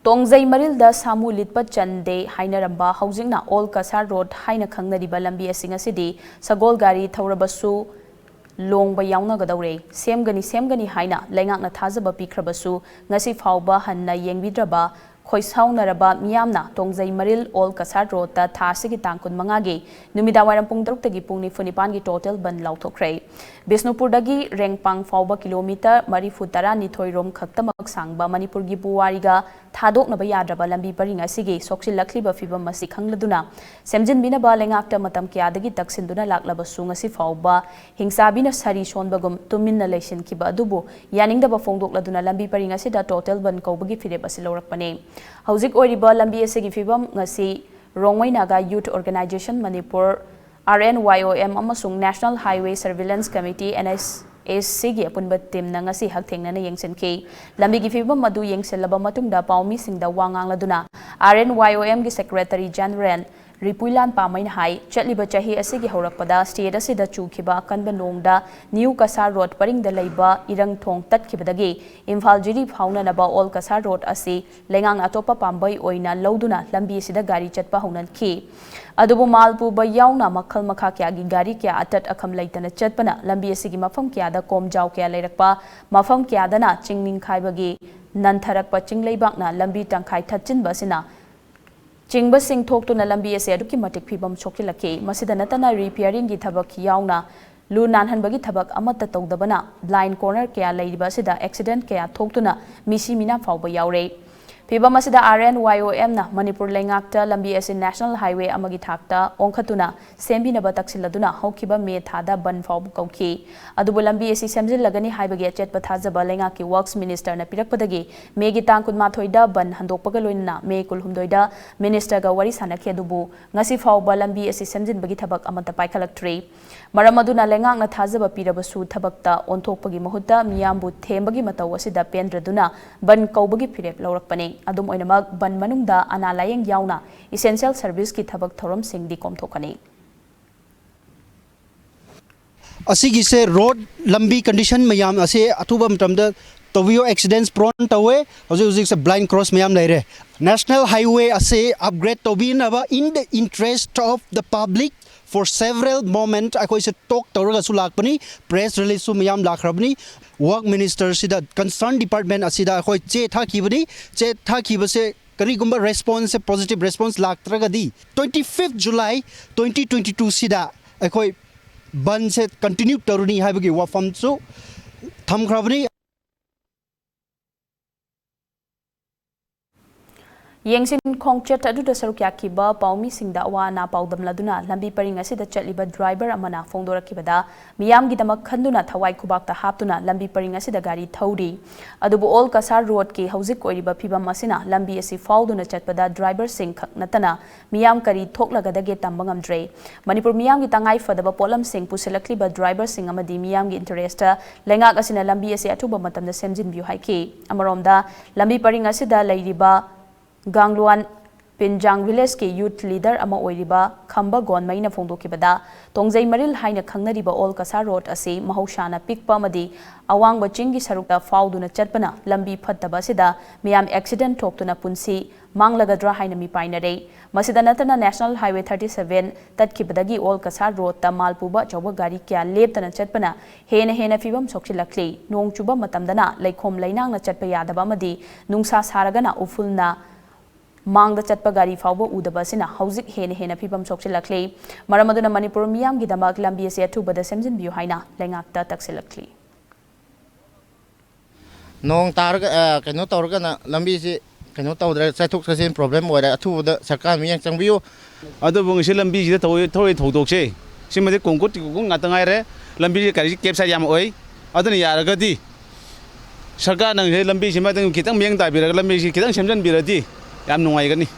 Tongzai Marilda Samu Litpa Chande Hainaramba Housingna Old Kasar Road Haina Kangnariba Lambi Asinga City Sagol Gari Taurabasu Long ba yauna gadawre semgani haina lengakna thazaba pikhrabasu ngasi fauba hanna yengbidraba khoisaunaraba miyamna Tongzai Maril Old Kasar Road ta Thaa Asigi tangkun mangagi numidawaram pung 3 tagi pung 9 gi total ban lauthokre Bisnupur dagi rengpang fauba kilometer 40 rom khaktamak sangba Manipur gi buwariga thadoknaba yadraba lambi paring asigi soksilakliba fibam masi khangladuna semjinbinaba lengakta matam kyadagi taksinduna laklaba sungasi fauba hingsabina sari sonbagum tuminna lesin kiba adubu yaningdaba fongdokladuna lambi paring asida total ban kaubagi fireb asilorakpane Hauzik Oriba Lambi Asigi Fibam Ngasi Rongwai Naga Youth Organization Manipur RNYOM Amasung National Highway Surveillance Committee NSAC Apunba Team Nangasi Haktengna Yengsenke Lambi Fibam Madu Yengselaba Matunda Paumi Singda Wangang Laduna RNYOM Gi Secretary General Ripuilan Pamain Hai Chatliba Chahi Asigi Horakpada State Asida Chukiba Kanba Nongda New Kasar Road Paring the Laiba Irang Thong Tatkibadagi Imphal Jiri Fauna Naba Old Kasar Road Asi Lengang Atopa Pambai Oina Lauduna Lambi Sida Gari Chatpa Honan Ki Adubu Malpu Bayauna Makal Makakya Gi Gari Kya Atat Akam Laitana Chatpana Lambi Asigi Mafam Kya da Kom Jau Kya Lairakpa Mafam Kya Dana Chingning Kaibagi Nantarakpa Chinglaibakna Lambi Tangkai Tatchin Basina Chingba Sing talk to Nalambi as Eduki Matic Pibam Chokilaki, Masidanatana repairing Gitabak Yauna, Lu Nanhanbagi Tabak Amata Togdabana, Blind Corner Kea Lady Basida, Accident Kea Toktuna, Misi Mina Fauba Yaure. Piba Masida RNYOM na Manipur Lengakta Lambi as National Highway Amagi Takta, Onkatuna, Sembina Bataxiladuna, Hokiba Me Thada Ban Faubu Kauki, Adubu Lambi as Semzil Lagani Highway Chet Pathaza Balengaki Works Minister Napirakpadagi, Megitang Kudmatoida Ban Handopagaloina, Me Kulhumdoida, Minister Gawari Sanaki Adubu, Ngasi Fauba Lambi as Semzin Bagitabak Amata Paikalak Maramaduna Lengang na Thazaba Pirabasu Tabakta, Ontopagi Mahuta, Miambu Tembagi Matawasida Pendraduna, Ban Kaubagi Pirep Laurakpane. Adum oinamag ban manungda analayang yauna essential service ki thabak thorom sing di komthokani asigi se road lambi condition mayam ase atuba matamda tawio accidents prone tawe hoji se blind cross mayam laire national highway ase upgrade tobinaba in the interest of the public for several moments I se talk tawraga sulakpani press release su mayam lakrabni work minister sida concerned department asida khoi che thakibase karigumba response positive response laktragadi 25th July 2022 sida khoi ban se continue taruni habagi wafam su thamkrabni Yengsin Kongchet Aduda Sarukiakiba, Paumi Singda Wana Paudam Laduna, Lambi Paring Asida Chatliba driver Amana Fongdora Kibada, Miyam Gidama Kanduna Tawai Kubakta Haptuna, Lambi Paring Asida Gari Taudi, Adubu Old Kasar Road Ki Hauzik Oriba Piba Masina, Lambi Asi Fauduna Chatpada driver Sing Natana, Miyam Kari Toklagada Getambangam Dre, Manipur Miyam Gitangai for the Bapolam Sing Puselakliba driver Sing Amadi Miyam Interesta, Lengak Asina Lambi Asi Atuba Matam the Semjin View Haiki, Amaromda, Lambi Paring Asida Laidiba. Gangluan Pinjang Village ke youth leader ama oiriba Khamba Gonmaina Fongdokibada Tongzai Maril Haina Khangnariba Old Kasar Road ase Mahoshana Pikpa Madi Awang Bachingi Sarukta Fauduna Chatpana Lambi Phattaba Sida Miyam accident Toktuna Punsi Manglagadra Haina Mi Painare Masidanatana National Highway 37 Tatkibadagi Old Kasar Road ta Malpuba Chawa Gari Kya Leptana Chatpana Hena Fibam Soksilakli Nong Chuba Matamdana Laikom Lainang na Chatpa Yadaba Madi Nungsa Saragana Ufulna Mang the Chatpa Gari Faubo Udabasina, Hauzik Hena Pibam Soksilakli, Maramaduna Manipur Miyam Gidamak Lambi Asia to Bada Semjin View Haina, Lengakta Taksilakli. Nong Targa cannot organ Lambi cannot order Satuk Sasin problem or a two the Sakan Miang View. Other Bungish Lambi the Toy Todoche, Simati Kunkut Natangaire, Lambi Kari Capsayam Oi, other Yaragadi. Sakan and Lambi, Simatan Kitang Miang Tabira, Lambi Kitan Semjan Birati. I'm no way.